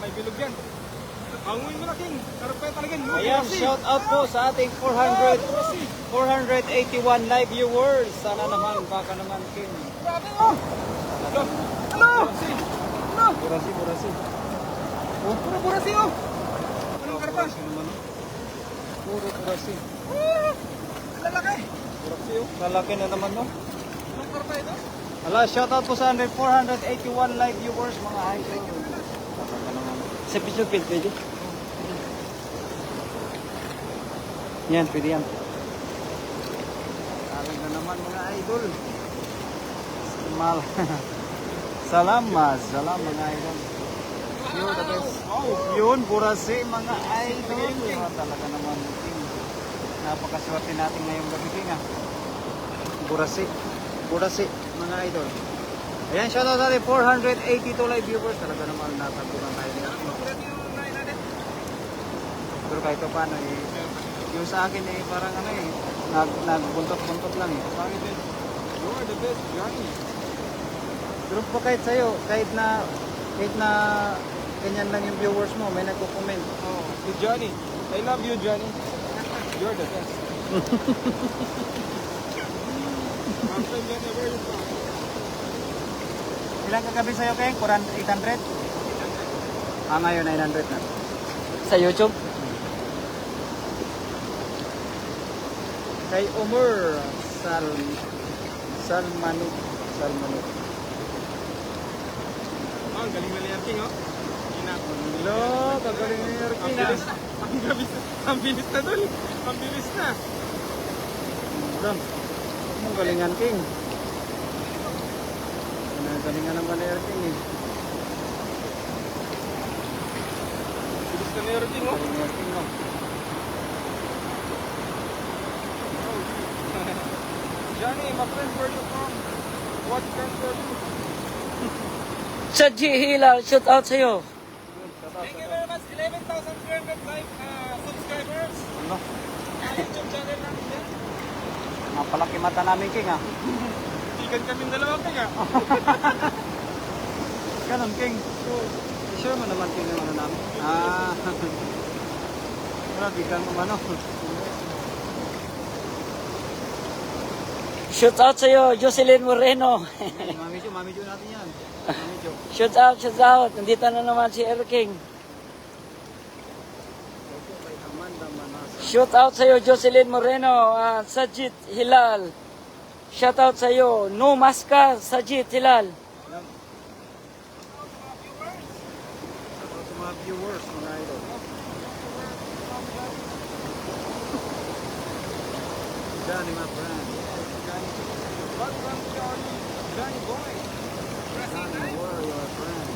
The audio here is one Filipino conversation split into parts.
may bilog yan. Hanguin mo na, King. Karapay talaga. Ayan, shout out po sa ating 481 live viewers. Sana naman, baka naman, King. Grabe, oh! Ano? Ano? Burasi. Oh, puro burasi, oh! Anong karpa? Puro burasi. Lalaki. Burasi, oh. Lalaki na naman, no? Anong karpa ito? Hala, shout out po sa 481 live viewers, mga idol. Baka naman. Sa picture pwede. Yan, pwede yan. Talaga naman mga idol. Mal. Salamat mga idol. Yun, the best. Yun, burasi mga idol. Talaga naman. Napakaswerte natin ngayong gabi king ah. Burasi mga idol. Ayan, shout out natin 482 live viewers. Talaga naman natabunan tayo nila. Pero kahit pa paano eh. Yung sa akin eh, parang ano eh, nagbuntot-buntot lang eh. Sabi din, you are the best, Johnny. Pero pa kahit sa'yo, kahit na ganyan lang yung viewers mo, may nagko-comment. Oh, si Johnny. I love you, Johnny. You're the best. My friend Johnny, where are you from? Ilang kagabi sa'yo, Keng? 800? Ngayon 900 na. Sa YouTube? Kay Umur Salmanuk. Oh, ang galing na ni King, oh. Hello, kagaling ni Yorkin ah. Ang bilis na dun. Ang bilis na. Ang galingan King. Ang galingan naman ni Yorkin eh. Bilis na ni King, oh. Galing ni Yorkin no. Johnny, my friend, where you from? What country are you? Sa G Hilal, shout out sa'yo. Thank you very much. 11,300 live subscribers. Ano? YouTube channel namin yan. Napalaki mata namin King ah. Ikan kami dalawa, King, ah. Ganon King. Sure mo naman King yung ano namin. Wala, di kang umano. Shout out sa'yo, Jocelyn Moreno. Mami Jo natin yan. Mami Jo. Shout out. Nandito na naman si Erking. Shout out sa'yo, Jocelyn Moreno, Sajid Hilal. Shout out sa'yo, No Maskar, Sajid Hilal. Sa mga viewers, mga idol. Johnny, my friend. Welcome, Johnny. Johnny boy. Johnny, where are your friends?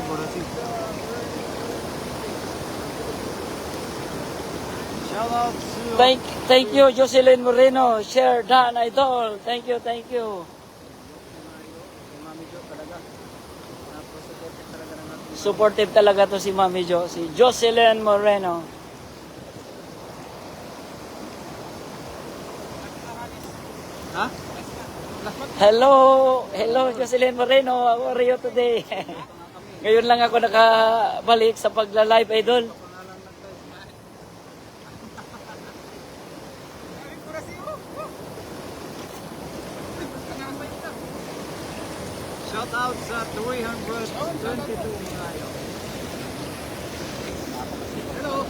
Burasi. Shout out to... Thank you, Jocelyn Moreno. Share Dan Idol. Thank you. Mami Jo talaga. Napaka-supportive talaga ng ating... Supportive talaga to si Mami Jo, si Jocelyn Moreno. Ha? Hello, Jocelyn Moreno. How are you today? Ngayon lang ako nakabalik sa pagla-live idol. Shout out sa 322 mga idol. Hello.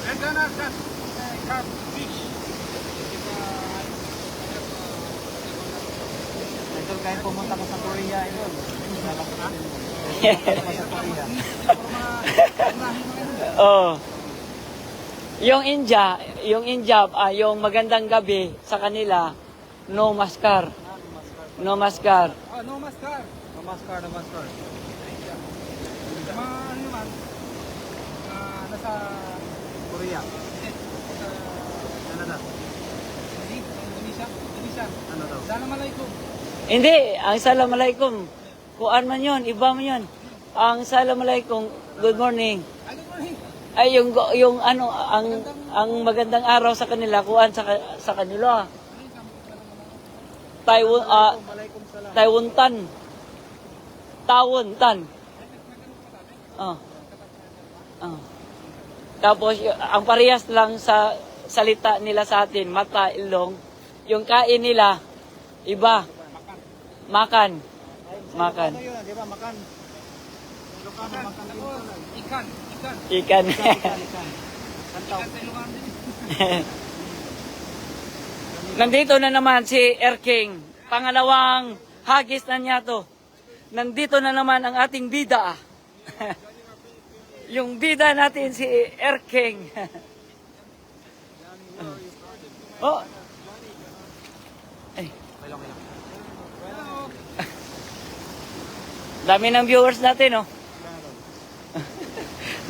And then I've got fish. Idol, kahit pumunta ka sa Korea, idol. Sa Korea. Oh. Yung India, yung magandang gabi sa kanila, no maskar. No maskar. No maskar. Namaskar. Ano naman? Nasa Korea. sa Canada. Indonesia. Ano daw? Assalamualaikum. Hindi, ang Assalamualaikum. Kuan man yun, iba man yun. Ang Assalamualaikum, good morning. Ano po eh? Ay, yung ano, ang magandang araw sa kanila, kuan sa kanila. Taiwan, Malaikum salam. Taiwantan. tawon, tan. Oh. Oh. Tapos, ang parehas lang sa salita nila sa atin, mata, ilong. Yung kain nila, iba. Makan. Makan. Ano yun, di ba? Makan. Ilocano, makan din pala. Ikan. Ikan. Ikan. Santaw. Sa Ilocano din. Nandito na naman si Erking. Pangalawang hagis na niya to. Nandito na naman ang ating bida. Yung bida natin si Erking. Oh. Ay. Dami ng viewers natin, oh.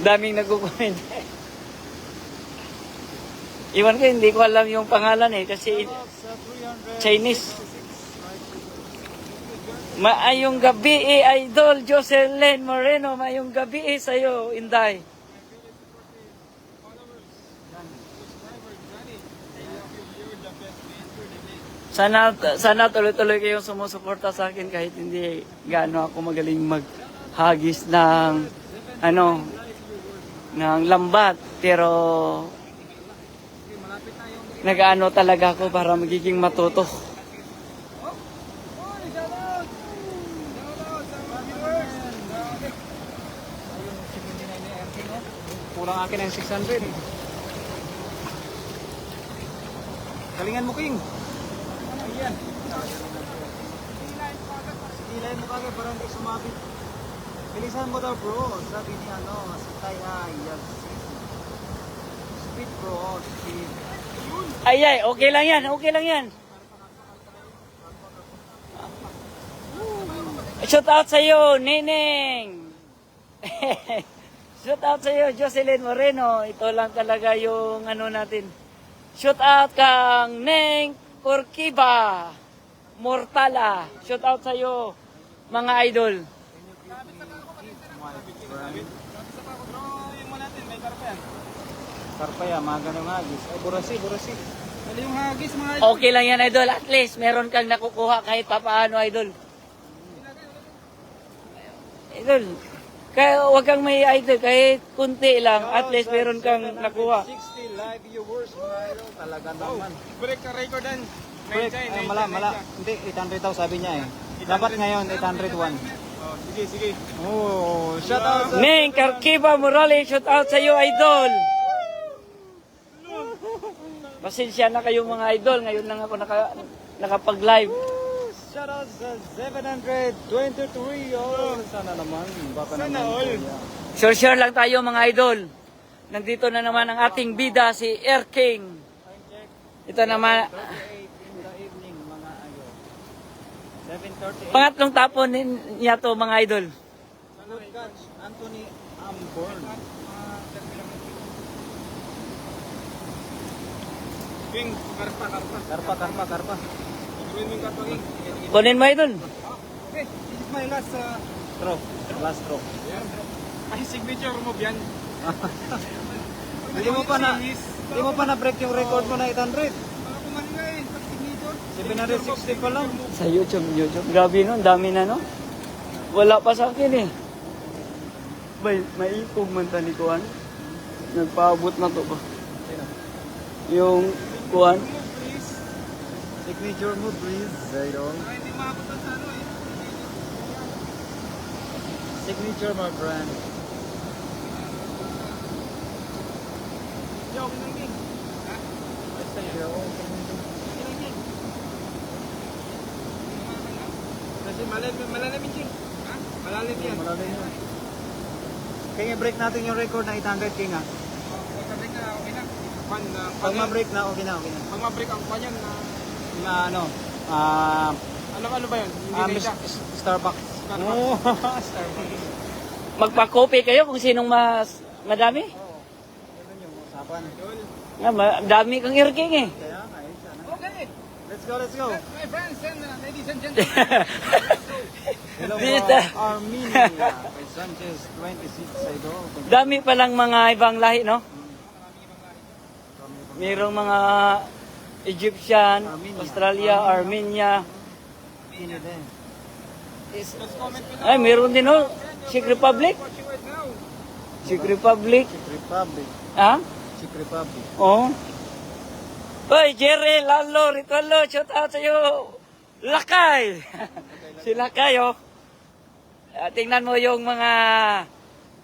Daming nagko-comment. Iwan ko, hindi ko alam yung pangalan eh, kasi Chinese. Maayong gabi Idol Jocelyn Moreno. Maayong gabi sa'yo, Inday. Sana tuloy-tuloy kayong sumusuporta sa akin kahit hindi gaano ako magaling maghagis ng ng lambat, pero nag-ano talaga ako para magiging matuto. Kulang akin ng 600. Galingan mo, King. Ayan. Sigilayin mo kagad para hindi sumabit. Bilisan mo daw, bro. Sabi ni si Taya. Speed, bro. Speed. Ay, okay lang yan, okay lang yan. Shout out sa iyo, Neneng. Shout out sa iyo, Jocelyn Moreno. Ito lang talaga yung natin. Shout out kang Neng Urquiba Mortala. Shout out sa iyo, mga idol. Karpaya, mga ganong hagis. Ay, burasi. Mali yung hagis, mga idol. Okay lang yan, idol. At least meron kang nakukuha kahit papaano, idol. Idol, kaya wag kang may idol, kahit kunti lang, at least meron kang nakuha. 60 live viewers, mga idol. Talaga naman. Break ka recordan. Break, mala. Hindi, 800 daw sabi niya eh. Dapat ngayon, 801. Oh, sige. Oh, shout out sa... Neng Carquiba Morales, shout out sa iyo, idol. Pasensya na kayo mga idol, ngayon lang ako nakapag-live. Shout out sa 723. Oh, sana naman. Baka Sana naman. all. Share lang tayo mga idol. Nandito na naman ang ating bida, si Erking. Ito naman, 38 in the evening, mga idol. 7:38. pangatlong tapon niya to mga idol. Good catch, Anthony Amborn. King, karpa. Karpa. Gawin mo yung karpa, King. Kunin mo idol. Okay, this is my last Last stroke. ay signature move yan. Hindi mo pa na-break yung record mo na 800. Baka kumalingay, pag signature. 760 pa lang. Sa YouTube. Grabe no, dami na no. Wala pa sa akin eh. May ikog man tani kuan. Nagpaabot na to ba? Yung kuan. Signature mo, please. Zero. Ay, hindi maabot sa ano eh. Signature, my friend. Yo, okay lang, King. Ha? Basta yun. Okay lang, King. Kasi malalim, King. Ha? Malalim yan. Malalim yun. Kaya i-break natin yung record na 800 King ha. Pag break na, okay na. Pag ma-break na, okay na. Pag ma-break ang pan yan, Na ano, ano ba yun? Hindi na Starbucks. Oh, Starbucks. Magpa-copy kayo kung sinong madami. Ganun yung usapan. Dami kang Erking eh. Kaya nga, sana. Okay. Let's go. My friends and ladies and gentlemen. Hello Dito. Armenia. Kay Sanchez 26 idol. Dami palang mga ibang lahi, no? Mayroong mga Egyptian, Armenia. Australia, Armenia. Pino din. is Just comment below. Ay, meron din oh. Czech Republic. Watching right now. Czech Republic. Czech Republic. Ha? Czech Republic. Oo. Hoy, Jerry, Lalo, Ritualo, shout out sa'yo. Lakay. Si Lakay, oh. Tingnan mo yung mga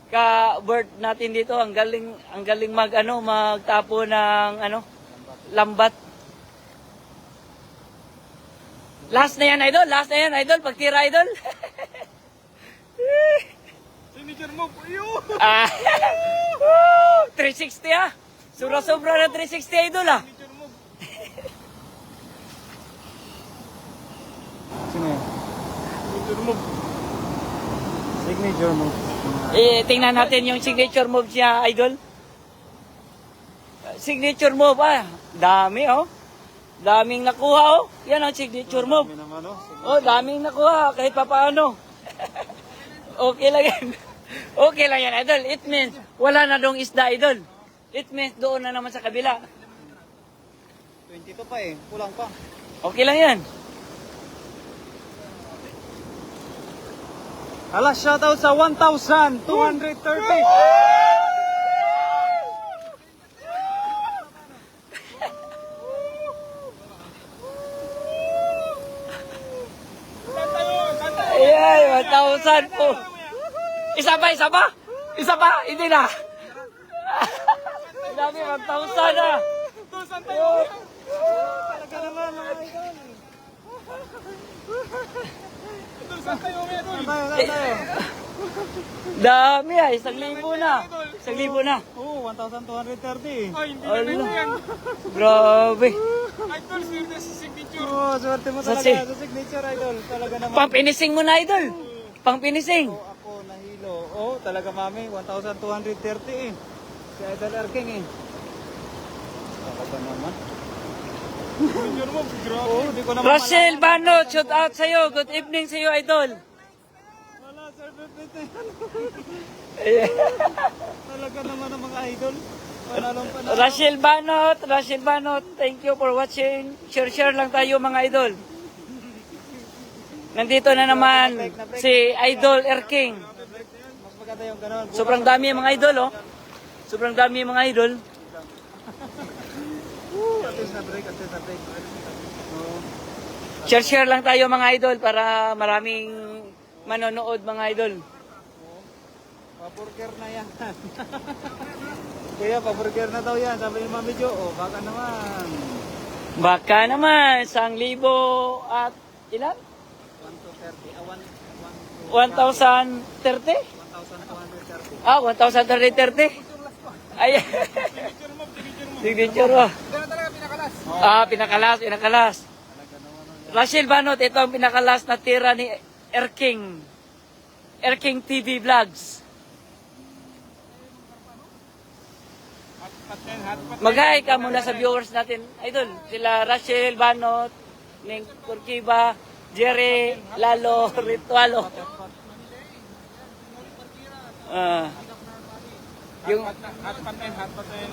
ka-bird natin dito. Ang galing magtapo ng lambat. Last na yan, idol. Last na yan, idol. Pagtira, idol. Signature move. Ayun. Ah, 360 ah. Sobra-sobra na 360 idol ah. Signature move. Sino yun? Signature move. Signature move. Tingnan natin yung signature move niya, idol. Signature move ah. Dami oh. Daming nakuha oh. Yan ang signature move. Dami naman, oh. Oh, daming nakuha kahit papaano. Okay lang yan. Okay lang yan, idol. It means wala na dong isda, idol. It means doon na naman sa kabila. 22 pa eh. Kulang pa. Okay lang yan. Hala, shoutout sa 1,230. Santa yun. Santa. Ay, 1,000 po. Isa pa, isa pa? Isa pa? Hindi na. Dami, 1,000 na. Ito, Santa yun. Talaga naman, mga idol. Ito, Santa yun. Idol. Tayo. Dami ah, 1,000 na. 1,000 na. Oo, 1,230. Ay, hindi na rin yan. Grabe. Idol, serious signature. Oo, swerte mo Sa talaga sa signature, idol. Talaga naman. Pang-finishing mo na, idol. Pang-finishing. Oo, ako nahilo. Oo, talaga mami, 1,230 eh. Si Idol Erking eh. Talaga naman. Signature move. Grabe. Oo, di ko naman Rachel Bano, shout out sa'yo. Good evening sa'yo, idol. Wala, sir, Pepete. Talaga naman ang mga idol. Panalong panalo. Rachel Banot, thank you for watching. Share lang tayo mga idol. Nandito na naman si Idol Erking. Mas maganda yung ganon. Sobrang dami yung mga idol, oh. Sobrang dami yung mga idol. At least na break. Oo. Share lang tayo mga idol para maraming manonood mga idol. Paburger na yan. Kuya, paburger na daw yan. Sabi ni Mami Jo, oh, baka naman. Baka naman, 1,000 at ilan? 1,230. 1,030? 1,230. Ah, 1,330? Ay, Signature move. Signature move. signature oh. Ito na talaga pinakalas. Ah, pinakalas. Rachel Banot, ito ang pinakalas na tira ni Erking. Erking TV Vlogs. Hot yan, hot pot. Mag-hi ka muna sa viewers natin. Idol, sila Rachel Banot, Ning Kurkiba, Jerry, Lalo, Ritualo. Yung Hot pot yan, hot pot yan.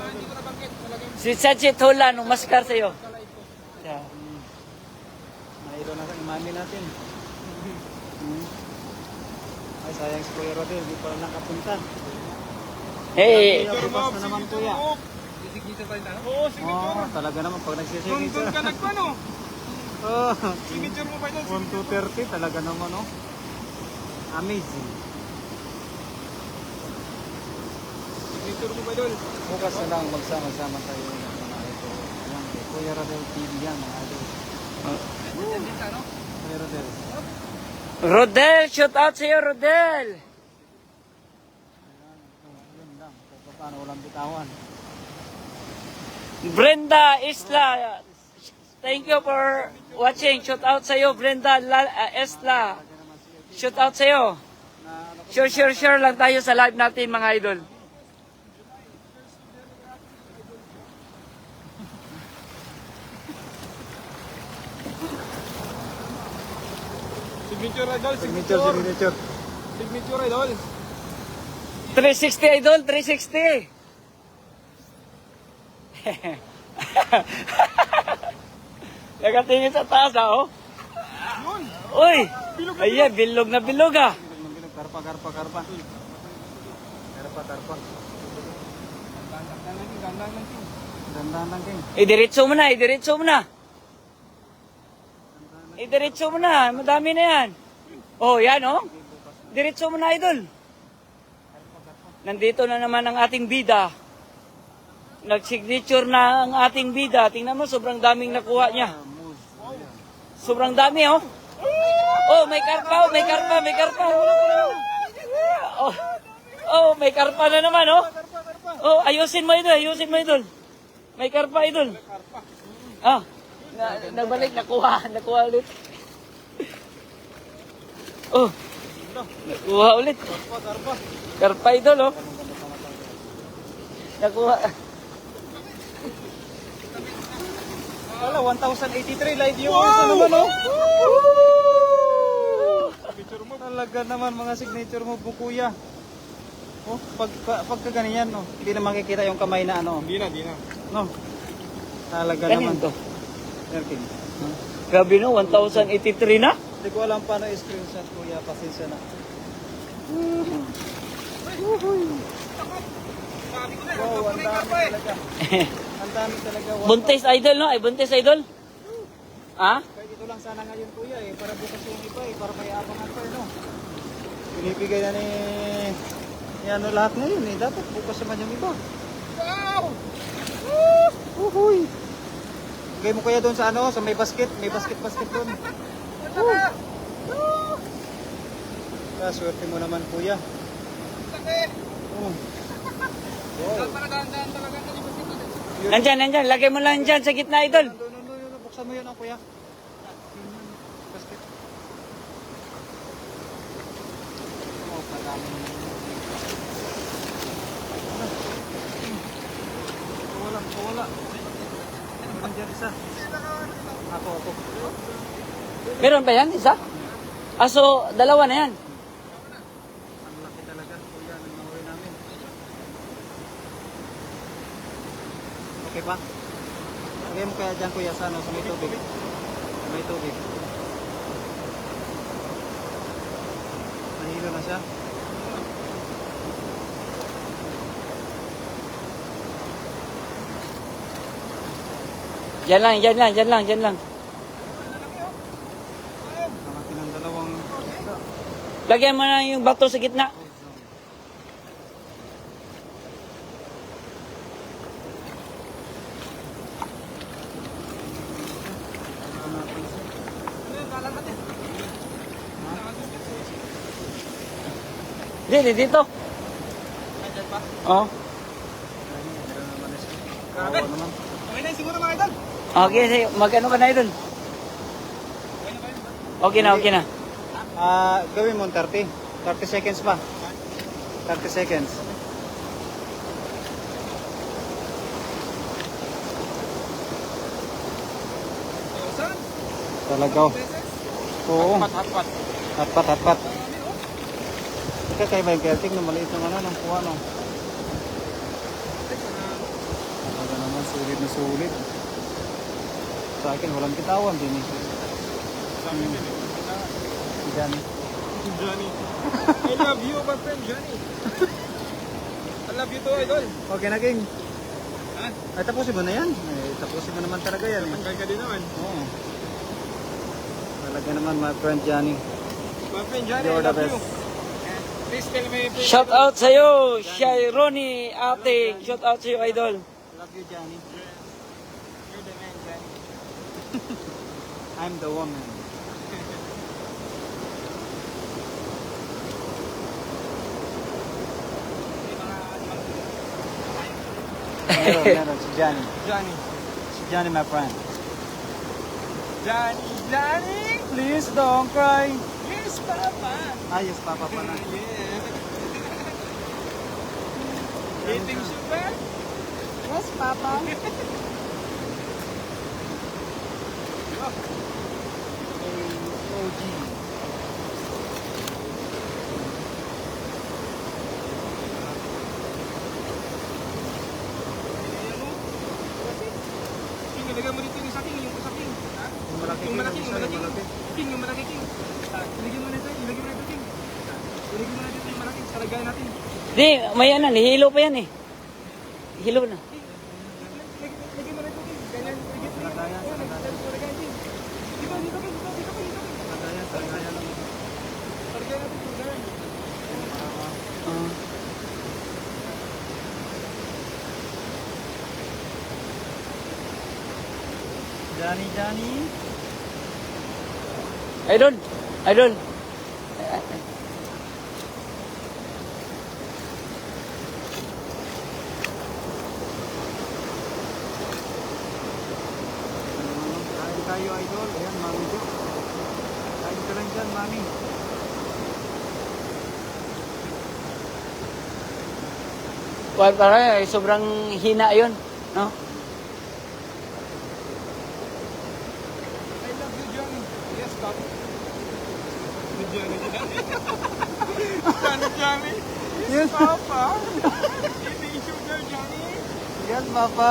si Sajit Hula, nung maskar sa'yo. Yeah. Mahilo na sa mami natin. Ay, sayang si Kuya Rodel. Di pala nakapunta. Hey, Bukas na naman, Kuya. Signature pa rin tayo? Oo, signature. Oh, talaga naman pag Doon nagsisignature. ka nagpano. Oh, Signature mo pa ito. 1,230 talaga naman, oh. Amazing. Signature mo pa ito. Bukas na lang magsama-sama tayo ng mga ito. Yan, Kuya Rodel TV yan, mga idol. Kuya Rodel. Rodel, shout out sa'yo, Rodel. Yun lang. Kung paano walang bitawan. Brenda Isla, thank you for watching. Shout out sa'yo, Brenda Isla. Shout out sa'yo. Share lang tayo sa live natin, mga idol. Signature idol. Signature. Signature idol. 360, idol, 360. Nakatingin sa taas, oh. Yun. Uy, Ayan, bilog na bilog ah. Karpa. Karpa. Dandan lang king. Idiretso mo na, idiretso mo na. Idiretso mo na, madami na yan. Oh, yan oh. Diretso mo na, idol. Nandito na naman ang ating bida. Nag-signature na ang ating bida. Tingnan mo, sobrang daming nakuha niya. Sobrang dami oh. Oh, may karpa, may karpa. Oh, may karpa na naman oh. Oh, ayusin mo idol. May karpa, idol. Ah, nagbalik, nakuha ulit. Oh, nakuha ulit. Karpa, idol, oh. Nakuha. Wala, 1,083 live viewers na naman, oh. Talaga naman mga signature mo, Kuya. Oh, pagka ganyan, no, hindi na makikita yung kamay na ano. Di na. No. Talaga Ganyan naman to. Erking. Grabe no, 1,083 na? Hindi ko alam paano i-screenshot, Kuya. Pasensya na. Wow, ang dami talaga. Ang dami talaga. Buntis idol, no? Ay, buntis idol. Ha? Kaya dito lang sana ngayon, Kuya, eh. Para bukas yung iba, eh. Para may abangan pa, no? Binibigay na ni ano lahat ngayon, eh. Dapat bukas naman yung iba. Wow! Uhuy! Bigay mo kaya doon sa ano, sa may basket. May basket doon. Swerte mo naman, Kuya. Sakit! Oh. Wow. Para dahan-dahan talaga na yung basket. Nandyan. Lagay mo lang dyan sa gitna, idol. Doon. Buksan mo yun, Kuya. Basket. Oh, padami naman. Wala. Meron dyan isa. Ako. Meron ba yan, isa? Ah, so, dalawa na yan. Ang laki talaga, Kuya, ng nahuli namin. Okay pa? Lagay mo kaya dyan, Kuya, sa ano, sa may tubig. Sa may tubig. Nahilo na siya. Dyan lang. Ang laki ng dalawang isda. Lagyan mo na yung bato sa gitna. Dito. Nandyan pa? Oh. Grabe. Naman. Okay na siguro mga idol. Okay, sige. Magkano ka na, idol? Okay na. Gawin mo 30. 30 seconds pa. 30 seconds. Saan? Talaga. Oo. Hotpot. Hatpat. Ika kayo ba yung kerting na maliit ng ano, ng kuha, no? Talaga naman, sulit na sulit. Sa akin, walang bitawan din eh. Johnny. I love you, my friend Johnny. I love you too, idol. Okay na, King. Ha? Ay, tapusin mo na yan. Ay, tapusin mo naman talaga yan. Tanggal ka din naman. Oo. Talaga naman, my friend Johnny. My friend Johnny, I You're the love you. best. Please tell me. Shout out sa'yo, Shy Ronnie, ate. Shout out sa'yo, idol. Love you, Johnny. You're the man, Johnny. I'm the woman. Meron, si Johnny. Johnny. Si Johnny, my friend. Johnny. Please don't cry. Yes, Papa. Ayos, Papa pala. Yeah. Eating sugar? Yes, Papa. OG. King, ilagay mo dito yung sa king, yung sa king. Ha? Yung malaki, Yung malaki, King, yung malaki. yung malaki. King, yung malaki king. lagay natin. Di, may ano, nihilo pa yan eh. Hilo na. Lagay mo na ito, King. Ganyan, lagay mo na Lagayan, ito. Lagay, King. Dito, dito, King. Dito, King. Lagayan, lagayan lang. Lagay natin, King. Ganyan. Ah. Johnny, Johnny. Idol, idol. Kain tayo, idol. Ayan, Mami Jo. Kain ka lang dyan, Mami. Well, para sobrang hina yun, no? I love you, Johnny. Yes, Papa. Johnny, Johnny. Johnny, Johnny. Yes, Papa. Eating sugar, Johnny. Yes, Papa.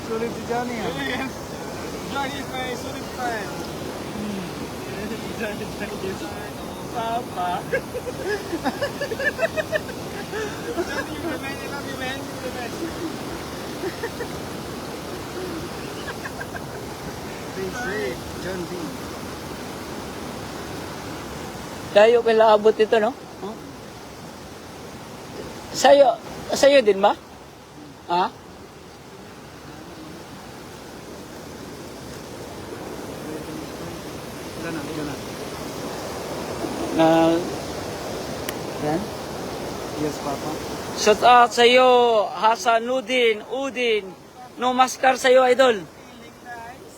Sulit si Johnny, ah. Yes. Johnny is my solid friend. Johnny, Johnny is Papa. Johnny, you're the man. I love you, man. You're the best. Say, John B. Tayo pala abot ito, no? Huh? Sa'yo din ba? Ha? Ilan na, ilan na. Na, yan? Yes, Papa. Shout out sa'yo, Hasan Udin. No maskar sa'yo, idol. Feeling nice.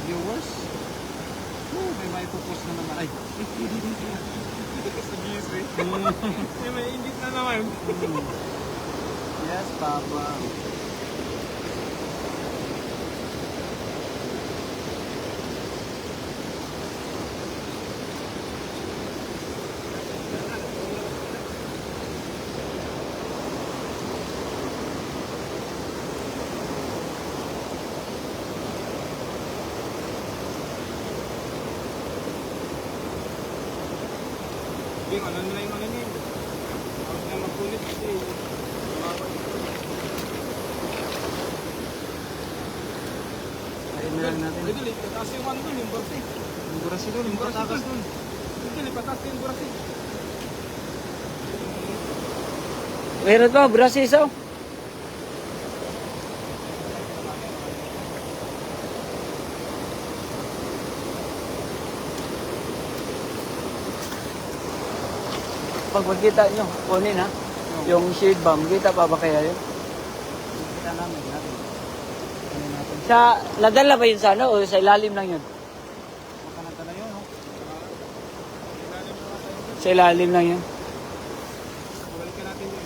Viewers. Oh, may maipopost na naman. Ay. May indit na naman. Yes, Papa. Yung ano nila yung ano niya. Huwag na magkulit kasi. Kain na lang natin. Idol, ipataas yung ano dun, yung bursi. Yung burasi doon, yung patakas doon. Idol, ipataas yung bursi. Meron to, brasi isaw. Pag magkita nyo, kunin ha. Yung shade bomb, kita pa ba kaya yun? Kita namin natin. Ano natin? Nadala ba yun sa ano o sa ilalim lang yun? Baka nagdala yun, no? Sa ilalim lang yun. Balikan natin yun.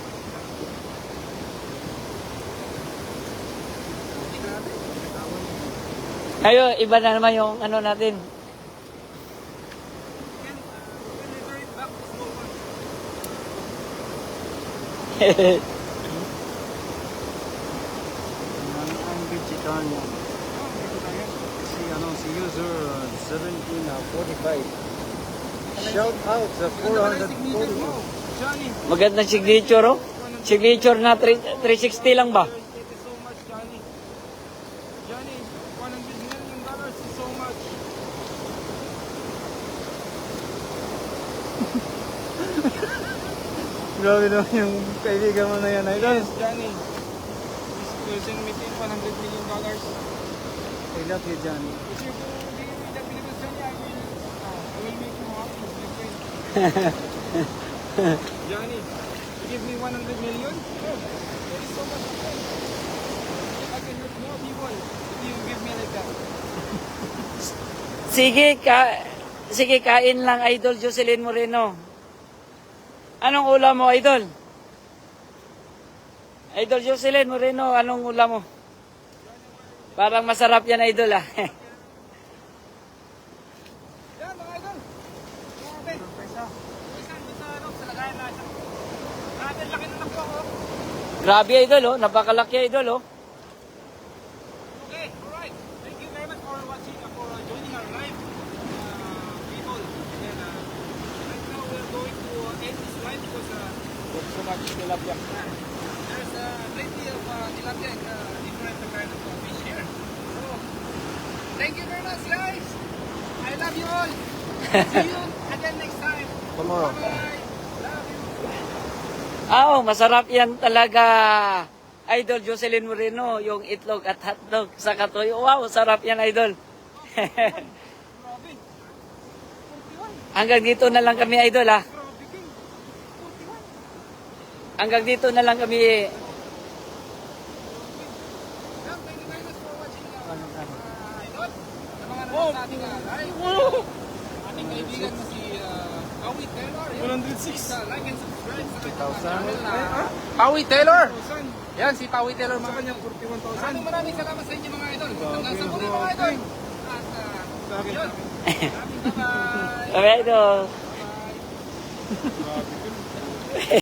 Ngayon, iba na naman yung ano natin. Ang Bichitan. Si user 1745. Shout out sa 440. Johnny, Magandang signature oh. Signature na 360 lang ba? thank you so much, Johnny. Johnny, $100 million is so much. Grabe naman yung kaibigan mo na yan, idol. Yes, Johnny. This person making $100 million. I love you, Johnny. If you go give me the Philippines, Johnny, I will make you happy, my friend. Johnny, you give me $100 million? Oh, that is so much. I can hurt more people if you give me like that. Sige, kain lang, Idol Jocelyn Moreno. Anong ulam mo, Idol? Idol Jocelyn Moreno, anong ulam mo? Parang masarap yan, idol ah. Yan, mga idol. Grabe. Isa, sa ano, sa lagayan na siya. Grabe, laki na nakuha ko. Grabe, idol oh. Napakalaki, idol oh. Okay, alright. Thank you very much for watching, for joining our live, people. And right now we're going to end this live because there's so much tilapia. There's plenty of tilapia and different kind of fish here. So, thank you very much, guys. I love you all. See you again next time. Tomorrow. Bye. Love you. Ah, masarap yan talaga. Idol Jocelyn Moreno, yung itlog at hotdog sa katoy. Wow, sarap yan, idol. Grabe. 41. Hanggang dito na lang kami, idol ah. Grabe, King. 41. Hanggang dito na lang kami. Thank you very much for watching idol. Sa mga nanonood sa ating live. Ating kaibigan na si Pawi Taylor. 106. Like and subscribe sa kanyang channel na Pawi Taylor. Yan, si Pawi Taylor mga kanyang 41,000. Maraming salamat sa inyo mga idol. Hanggang sa muli mga idol. At yun. Bye-bye. Bye, idol. Bye.